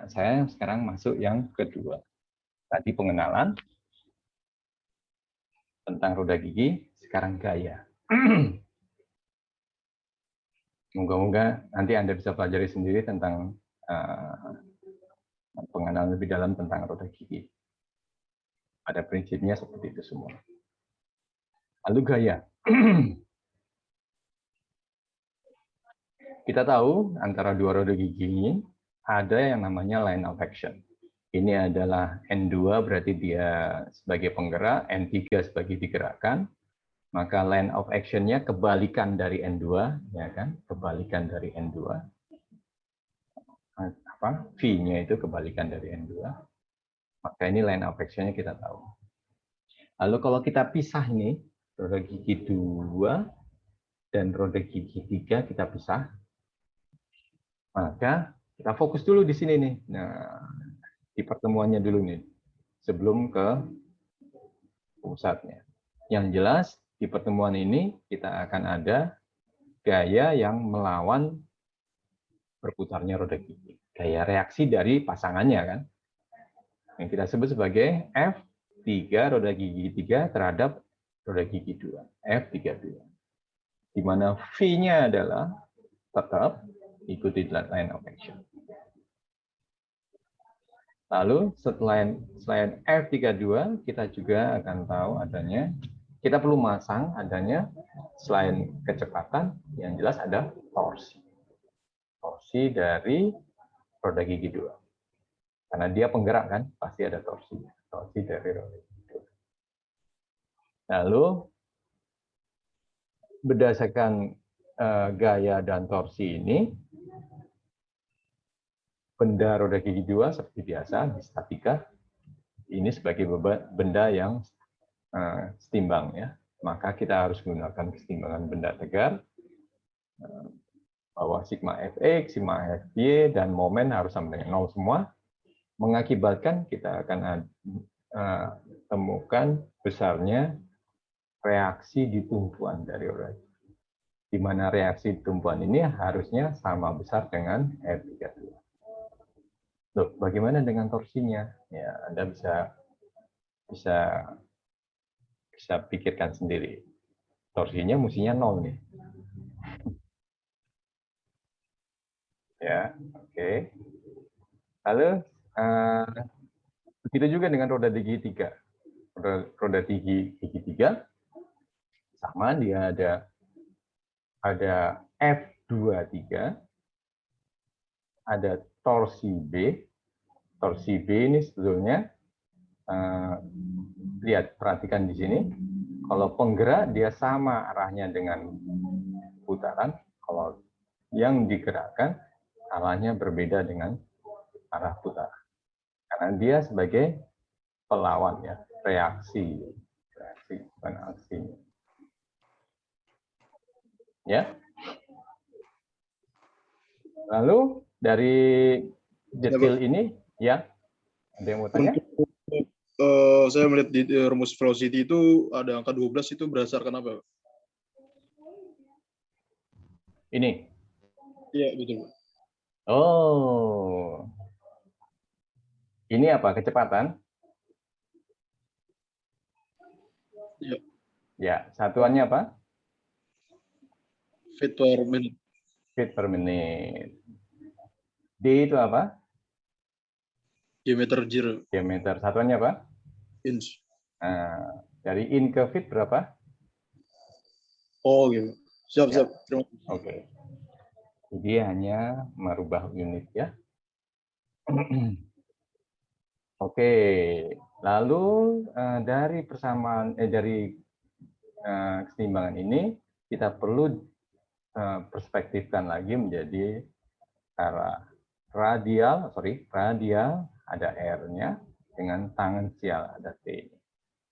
saya sekarang masuk yang kedua. Tadi pengenalan tentang roda gigi, sekarang gaya. Moga-moga nanti Anda bisa pelajari sendiri tentang pengenalan lebih dalam tentang roda gigi. Pada prinsipnya seperti itu semua. Lalu gaya. Kita tahu antara dua roda gigi ini ada yang namanya line of action. Ini adalah N2 berarti dia sebagai penggerak, N3 sebagai digerakkan. Maka line of action-nya kebalikan dari N2, ya kan? Kebalikan dari N2. V-nya itu kebalikan dari N2. Maka ini line of action-nya kita tahu. Lalu kalau kita pisah ini, roda gigi 2 dan roda gigi 3 kita pisah. Maka kita fokus dulu di sini nih. Nah, di pertemuannya dulu nih, sebelum ke pusatnya. Yang jelas, di pertemuan ini kita akan ada gaya yang melawan berputarnya roda gigi. Gaya reaksi dari pasangannya kan. Yang kita sebut sebagai F3 roda gigi 3 terhadap roda gigi 2. F32. Di mana V-nya adalah tetap ikuti line of action. Lalu selain F32, kita juga akan tahu adanya, kita perlu masang adanya selain kecepatan, yang jelas ada torsi. Torsi dari roda gigi 2. Karena dia penggerak kan, pasti ada torsi. Torsi dari roda gigi 2. Lalu, berdasarkan gaya dan torsi ini, benda roda gigi 2 seperti biasa di statika ini sebagai benda yang setimbang ya. Maka kita harus menggunakan kesetimbangan benda tegar bahwa sigma Fx, sigma Fy dan momen harus sama dengan 0 semua, mengakibatkan kita akan temukan besarnya reaksi di tumpuan dari roda. Di mana reaksi tumpuan ini harusnya sama besar dengan F32. Loh, bagaimana dengan torsinya? Ya, Anda bisa pikirkan sendiri. Torsinya mestinya 0 nih. Ya, oke. Lalu begitu juga dengan roda gigi 3. Roda gigi 3 sama, dia ada F23, ada torsi B. Torsi B ini sebetulnya lihat, perhatikan di sini. Kalau penggerak dia sama arahnya dengan putaran. Kalau yang digerakkan arahnya berbeda dengan arah putaran. Karena dia sebagai pelawan ya, reaksi bukan aksi. Ya. Lalu dari detail ini ya, ada yang mau tanya? Saya melihat di rumus velocity itu ada angka 12, itu berdasarkan apa? Ini? Iya, betul. Oh. Ini apa? Kecepatan? Iya. Ya, satuannya apa? Feet per minute. Feet per menit. D itu apa? Diameter zero. Diameter. Satuannya apa? Inch. Nah, dari in ke feet berapa? Oh, gitu. Siap, Ya. siap. Terima kasih. Oke. Jadi hanya merubah unit ya. Oke. Lalu dari persamaan dari keseimbangan ini kita perlu perspektifkan lagi menjadi arah radial ada R-nya dengan tangensial ada T.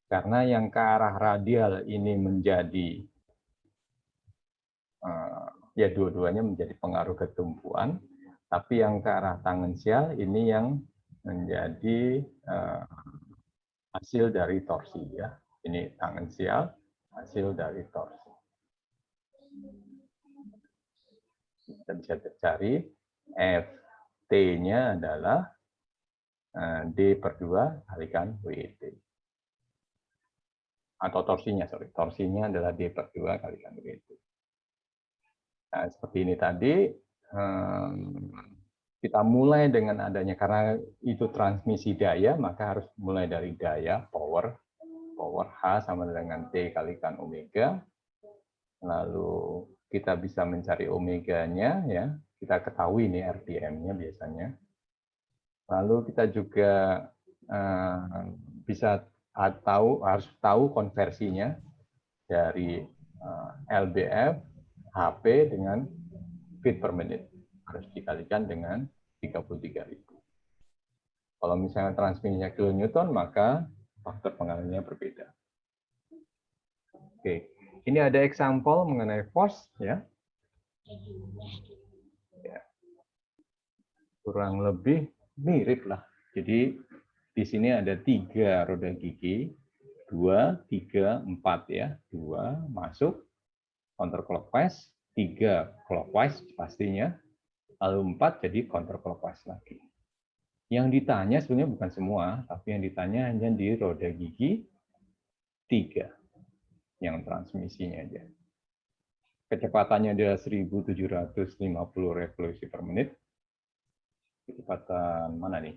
Karena yang ke arah radial ini menjadi ya dua-duanya menjadi pengaruh ketumpuan, tapi yang ke arah tangensial ini yang menjadi hasil dari torsi ya. Ini tangensial, hasil dari torsi. Kita bisa cari Ft-nya adalah Nah, D/2 kalikan WT. Atau torsinya, sorry. Torsinya adalah D/2 kalikan WT. Nah, seperti ini tadi, kita mulai dengan adanya, karena itu transmisi daya, maka harus mulai dari daya, power H sama dengan T kalikan omega. Lalu kita bisa mencari omeganya, ya. Kita ketahui ini RPM-nya biasanya. Lalu kita juga harus tahu konversinya dari LBF, HP dengan feet per menit. Harus dikalikan dengan 33.000. Kalau misalnya transmisinya kilonewton, maka faktor pengalihannya berbeda. Oke, ini ada example mengenai force, ya. Kurang lebih mirip lah. Jadi di sini ada 3 roda gigi, 2, 3, 4 ya. 2 masuk counterclockwise, 3 clockwise pastinya, lalu 4 jadi counterclockwise lagi. Yang ditanya sebenarnya bukan semua, tapi yang ditanya hanya di roda gigi 3 yang transmisinya aja. Kecepatannya adalah 1750 revolusi per menit. Kecepatan mana nih?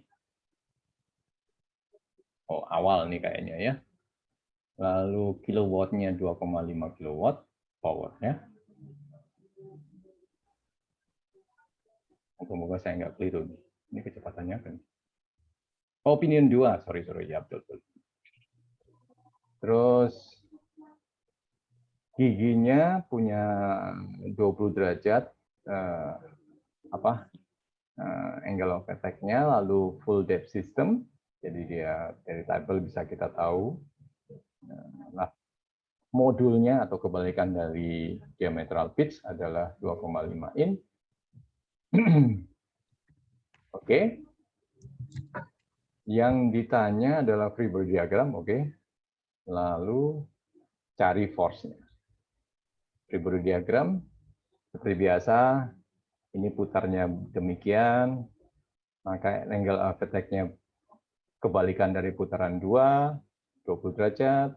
Oh, awal nih kayaknya ya. Lalu kilowattnya 2,5 kilowatt powernya. Moga-moga saya nggak keliru nih. Ini kecepatannya kan. Oh, opinion 2, sorry ya, betul. Terus giginya punya 20 derajat angle of attack-nya, lalu full depth system. Jadi dia dari tabel bisa kita tahu. Nah, modulnya atau kebalikan dari diametral pitch adalah 2,5 in. Oke. Yang ditanya adalah free body diagram, oke. Lalu cari force-nya. Free body diagram seperti biasa, ini putarnya demikian, maka angle of attack-nya kebalikan dari putaran 2, 20 derajat.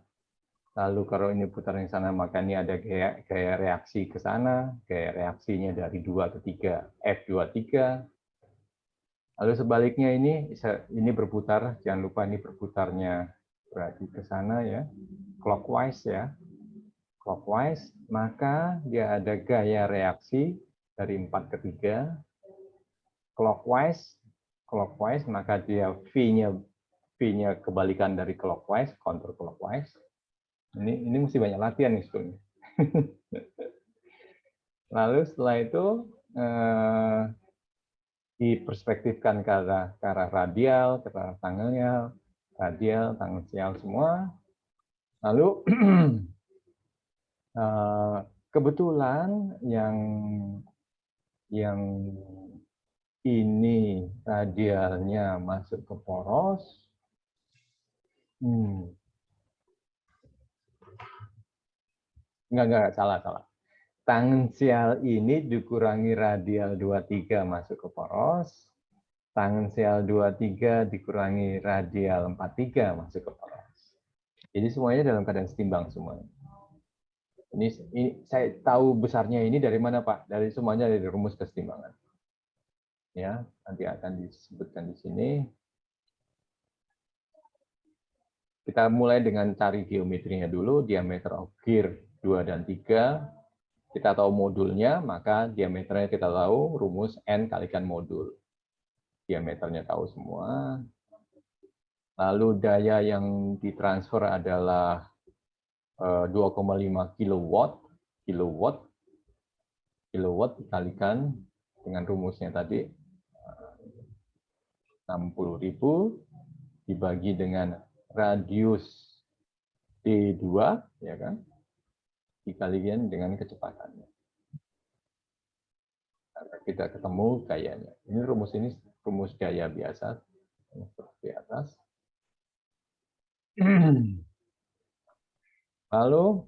Lalu kalau ini putaran yang sana, maka ini ada gaya reaksi ke sana, gaya reaksinya dari 2 ke 3, F23. Lalu sebaliknya ini berputar, jangan lupa ini berputarnya berarti ke sana ya, clockwise ya. Clockwise, maka dia ada gaya reaksi dari 4 ke 3. Clockwise, maka dia V-nya kebalikan dari clockwise, counterclockwise. Ini mesti banyak latihan nih sebetulnya. Lalu setelah itu diperspektifkan ke arah radial, ke arah tanggalnya, radial, tangensial semua. Lalu kebetulan yang ini radialnya masuk ke poros. Enggak, salah. Tangensial ini dikurangi radial 23 masuk ke poros. Tangensial 23 dikurangi radial 43 masuk ke poros. Jadi semuanya dalam keadaan setimbang semuanya. Ini saya tahu besarnya ini dari mana, Pak? Dari semuanya dari rumus kesetimbangan. Ya, nanti akan disebutkan di sini. Kita mulai dengan cari geometrinya dulu, diameter of gear 2 dan 3. Kita tahu modulnya, maka diameternya kita tahu, rumus N kalikan modul. Diameternya tahu semua. Lalu daya yang ditransfer adalah 2,5 kilowatt dikalikan dengan rumusnya tadi 60.000 dibagi dengan radius D2 ya kan, dikalikan dengan kecepatannya. Kita ketemu gayanya. Ini rumus gaya biasa seperti atas. Lalu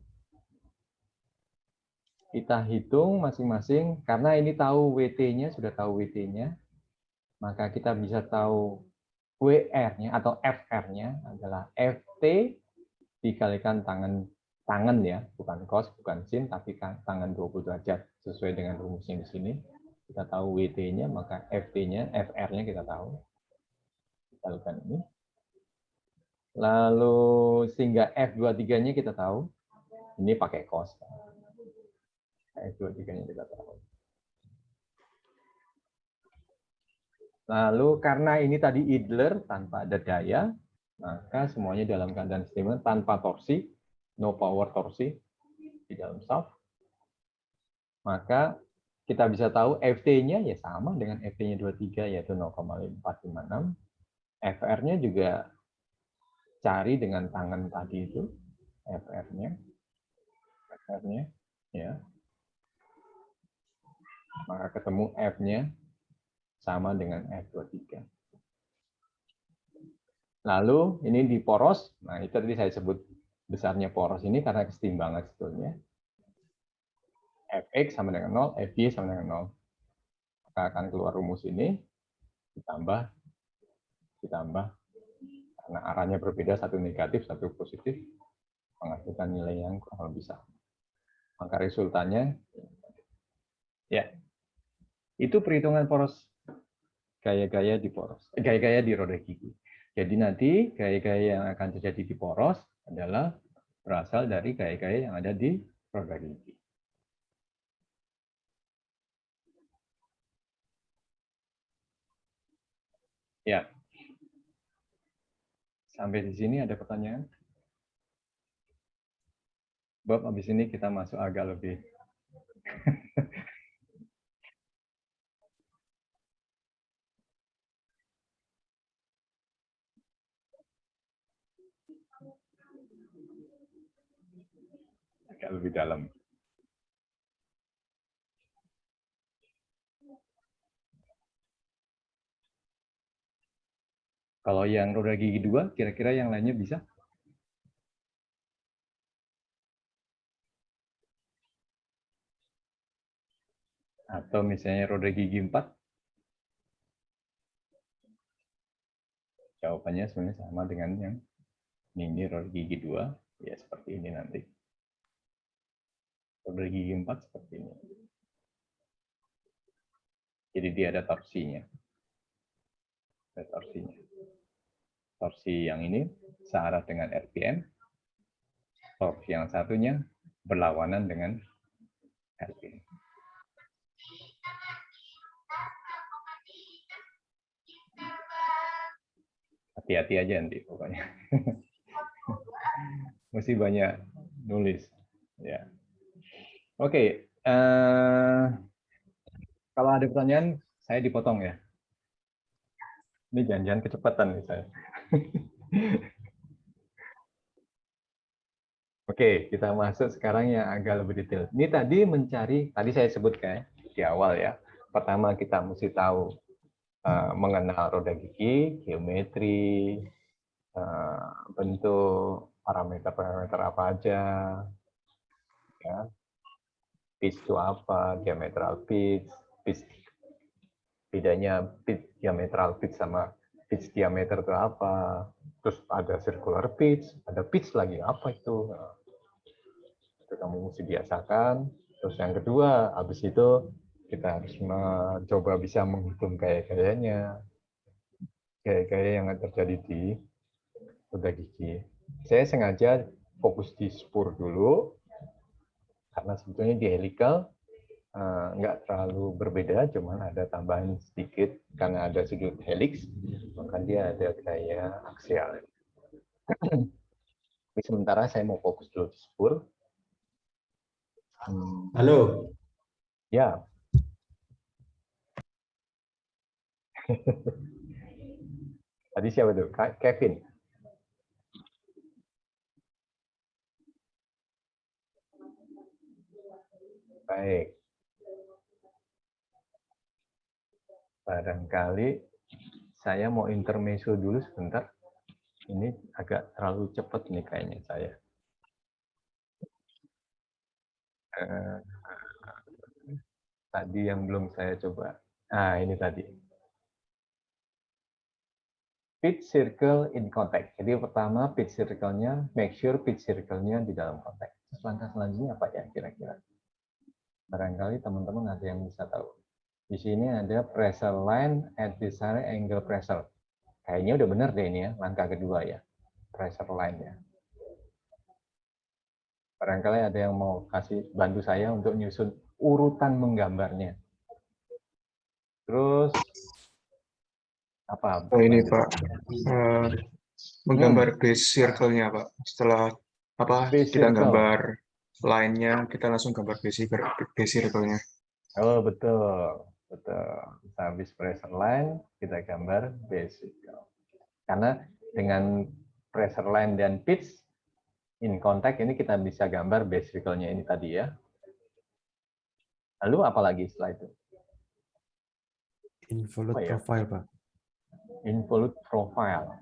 kita hitung masing-masing, karena ini tahu WT-nya, sudah tahu WT-nya, maka kita bisa tahu WR-nya atau FR-nya adalah FT dikalikan tangan ya, bukan cos, bukan sin, tapi tangan 20 derajat sesuai dengan rumusnya di sini. Kita tahu WT-nya, maka FT-nya, FR-nya kita tahu. Kita lakukan ini. Lalu sehingga F23-nya kita tahu. Ini pakai cos. F23-nya kita tahu. Lalu karena ini tadi idler tanpa ada daya, maka semuanya dalam keadaan seimbang tanpa torsi, no power torsi di dalam shaft. Maka kita bisa tahu FT-nya ya sama dengan FT-nya 23 yaitu 0,456. FR-nya juga cari dengan tangan tadi itu, FR-nya ya. Maka ketemu F-nya sama dengan F23. Lalu ini di poros, nah itu tadi saya sebut besarnya poros ini karena kesetimbangan sebetulnya. Fx sama dengan 0, Fy sama dengan 0. Maka akan keluar rumus ini, ditambah, karena arahnya berbeda, satu negatif, satu positif, menghasilkan nilai yang kurang lebih sama. Maka resultannya, ya, itu perhitungan poros, gaya-gaya di poros, gaya-gaya di roda gigi. Jadi nanti gaya-gaya yang akan terjadi di poros adalah berasal dari gaya-gaya yang ada di roda gigi. Ya. Sampai di sini ada pertanyaan? Bob, habis ini kita masuk agak lebih. Agak lebih dalam. Kalau yang roda gigi 2, kira-kira yang lainnya bisa? Atau misalnya roda gigi 4? Jawabannya sebenarnya sama dengan yang ini roda gigi 2. Ya, seperti ini nanti. Roda gigi 4 seperti ini. Jadi dia ada torsinya. Ada torsinya. Torsi yang ini searah dengan RPM. Torsi yang satunya berlawanan dengan RPM. Hati-hati aja nanti pokoknya. Mesti banyak nulis. Ya. Oke. Kalau ada pertanyaan, saya dipotong ya. Ini jangan-jangan kecepatan nih saya. Oke, kita masuk sekarang yang agak lebih detail. Ini tadi saya sebutkan di awal ya. Pertama kita mesti tahu mengenal roda gigi, geometri, bentuk, parameter-parameter apa aja, ya. Pitch itu apa, diametral pitch, bedanya pitch diametral pitch sama pitch diameter itu apa, terus ada circular pitch, ada pitch lagi apa itu. Nah, itu kamu mesti biasakan. Terus yang kedua, habis itu kita harus mencoba bisa menghitung gaya-gayanya, gaya-gaya yang terjadi di roda gigi. Saya sengaja fokus di spur dulu, karena sebetulnya di helical nggak terlalu berbeda, cuman ada tambahan sedikit karena ada sudut helix, maka dia ada gaya aksial. Tapi sementara saya mau fokus dulu di spur. Halo. Ya. Tadi siapa tuh? Kevin. Baik. Barangkali saya mau intermezzo dulu sebentar. Ini agak terlalu cepat nih kayaknya saya. Tadi yang belum saya coba. Ini tadi. pitch circle in contact. Jadi pertama pitch circle-nya, make sure pitch circle-nya di dalam contact. Terus langkah selanjutnya apa ya kira-kira? Barangkali teman-teman ada yang bisa tahu. Di sini ada pressure line at desired angle pressure. Kayaknya udah benar deh ini ya, langkah kedua ya. Pressure line ya. Barangkali ada yang mau kasih bantu saya untuk nyusun urutan menggambarnya. Terus apa? Oh, ini Pak, menggambar base circle-nya Pak. Setelah Base kita circle. gambar line-nya, kita langsung gambar base circle-nya. Oh betul, betul. Habis pressure line kita gambar base circle. Karena dengan pressure line dan pitch in contact ini kita bisa gambar base circle-nya ini tadi ya. Lalu apa lagi setelah itu? Involute Oh, ya. profile, Pak. Involute profile.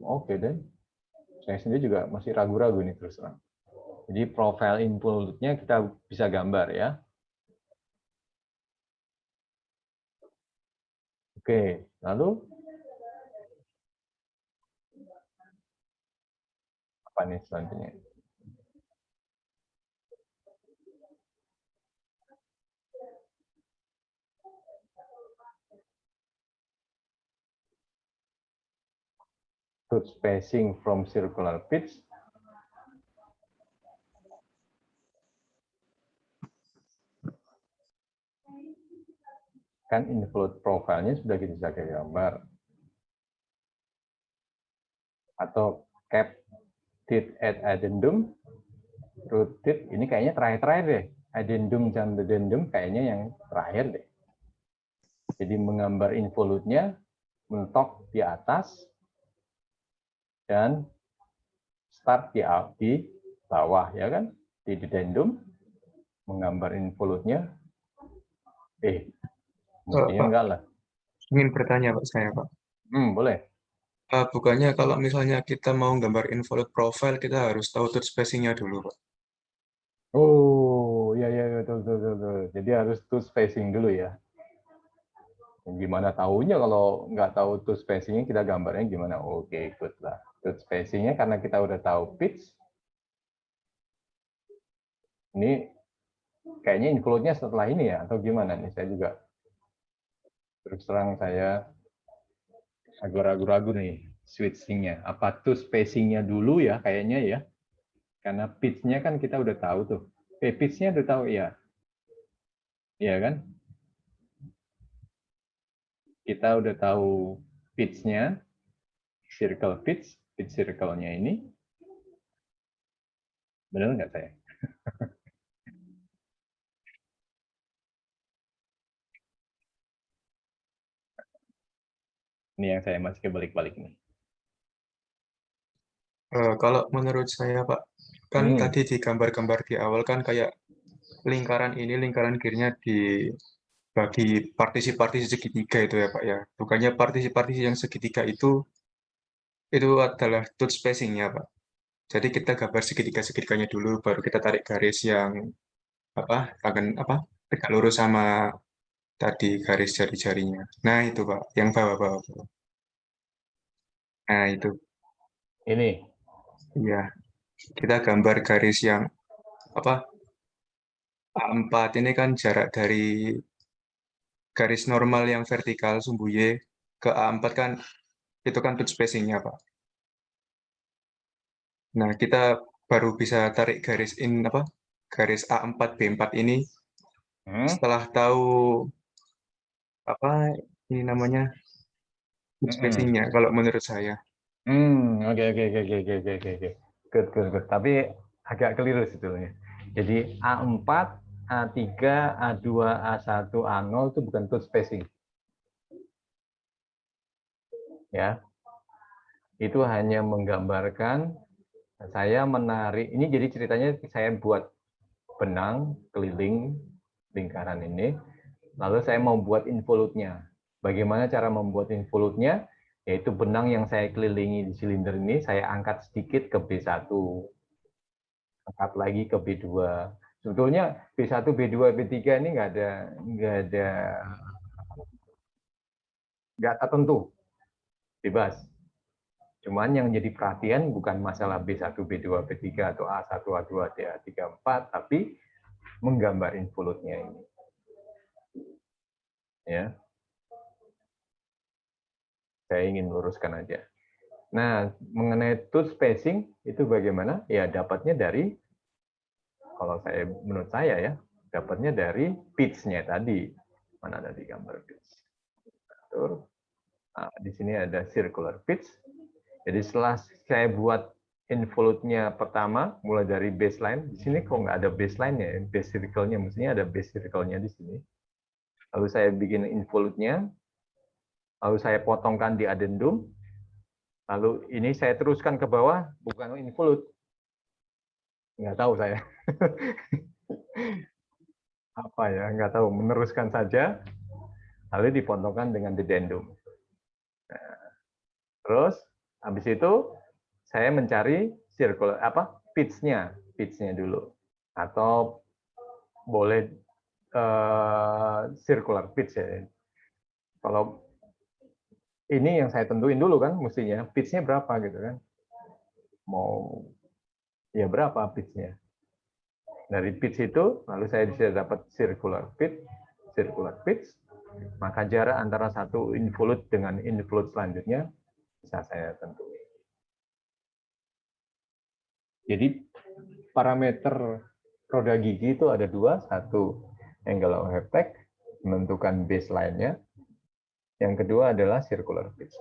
Oke deh. Saya sendiri juga masih ragu-ragu nih terus terang. Jadi profile involute-nya kita bisa gambar ya. Oke, lalu apa nih selanjutnya? Tooth spacing from circular pitch. Kan involute profile-nya sudah kita bisa gambar. Atau cap teeth at addendum, root teeth, ini kayaknya terakhir-terakhir deh. Addendum dan addendum kayaknya yang terakhir deh. Jadi menggambar involute-nya, mentok di atas, dan start di bawah, ya kan? Di addendum, menggambar involute-nya. Mestinya Pak, enggak lah. ingin bertanya Pak, saya Pak. Boleh. Bukannya kalau misalnya kita mau gambar involute profile, kita harus tahu tooth spacing-nya dulu Pak. Oh, iya, betul. Jadi harus tooth spacing dulu ya. Gimana tahunya kalau nggak tahu tooth spacing-nya kita gambarnya gimana? Oke, good lah. Tooth spacing-nya karena kita udah tahu pitch. Ini kayaknya involute-nya setelah ini ya, atau gimana nih? Saya juga terus terang saya agak ragu-ragu nih switching-nya. Apa tooth spacing-nya dulu ya kayaknya ya? Karena pitch-nya kan kita udah tahu tuh. Pitch-nya udah tahu ya. Iya kan? Kita udah tahu pitch-nya, circle pitch circle-nya ini. Benar nggak saya? Ini yang saya masih kebalik-balik nih. Kalau menurut saya Pak, kan tadi di gambar-gambar di awal kan kayak lingkaran ini, lingkaran kirinya dibagi partisi-partisi segitiga itu ya Pak ya. Bukannya partisi-partisi yang segitiga itu adalah tooth spacing-nya Pak. Jadi kita gambar segitiga-segitiganya dulu, baru kita tarik garis yang tegak lurus sama tadi garis jari-jarinya. Nah itu Pak, yang bawah-bawah. Nah itu, Ini. iya. Kita gambar garis yang A4 ini kan jarak dari garis normal yang vertikal sumbu Y ke A4 kan itu kan tooth spacing-nya Pak. Nah, kita baru bisa tarik garis A4 B4 ini setelah tahu ini namanya tooth spacing-nya kalau menurut saya. Oke. Good. Tapi agak keliru sebetulnya. Jadi A4, A3, A2, A1, A0 itu bukan tooth spacing. Ya. Itu hanya menggambarkan saya menarik, ini jadi ceritanya saya buat benang keliling lingkaran ini, lalu saya mau buat involute-nya. Bagaimana cara membuat involute-nya? Yaitu benang yang saya kelilingi di silinder ini, saya angkat sedikit ke B1, angkat lagi ke B2. Sebetulnya B1, B2, B3 ini nggak tertentu, bebas. Cuman yang jadi perhatian bukan masalah B1, B2, B3 atau A1, A2, A3, A4, tapi menggambar involute-nya ini. Ya. Saya ingin luruskan aja. Nah, mengenai tooth spacing itu bagaimana? Ya, dapatnya dari, kalau saya menurut saya ya, dapatnya dari pitch-nya tadi. Mana ada di gambar pitch? Nah, di sini ada circular pitch. Jadi setelah saya buat involute-nya pertama, mulai dari baseline, di sini kok nggak ada baseline-nya, base circle-nya, mestinya ada base circle-nya di sini. Lalu saya bikin involute-nya, lalu saya potongkan di addendum, lalu ini saya teruskan ke bawah, bukan involute. Nggak tahu saya. Apa ya, nggak tahu. Meneruskan saja, lalu dipotongkan dengan addendum. Nah, terus, habis itu, saya mencari circular, pitch-nya dulu. Atau boleh circular pitch ya. Kalau ini yang saya tentuin dulu kan, mestinya pitch-nya berapa gitu kan. Mau ya berapa pitch-nya. Dari pitch itu, lalu saya bisa dapat circular pitch, maka jarak antara satu involute dengan involute selanjutnya bisa saya tentuin. Jadi parameter roda gigi itu ada dua, satu angle of attack, menentukan baseline-nya, yang kedua adalah circular pitch.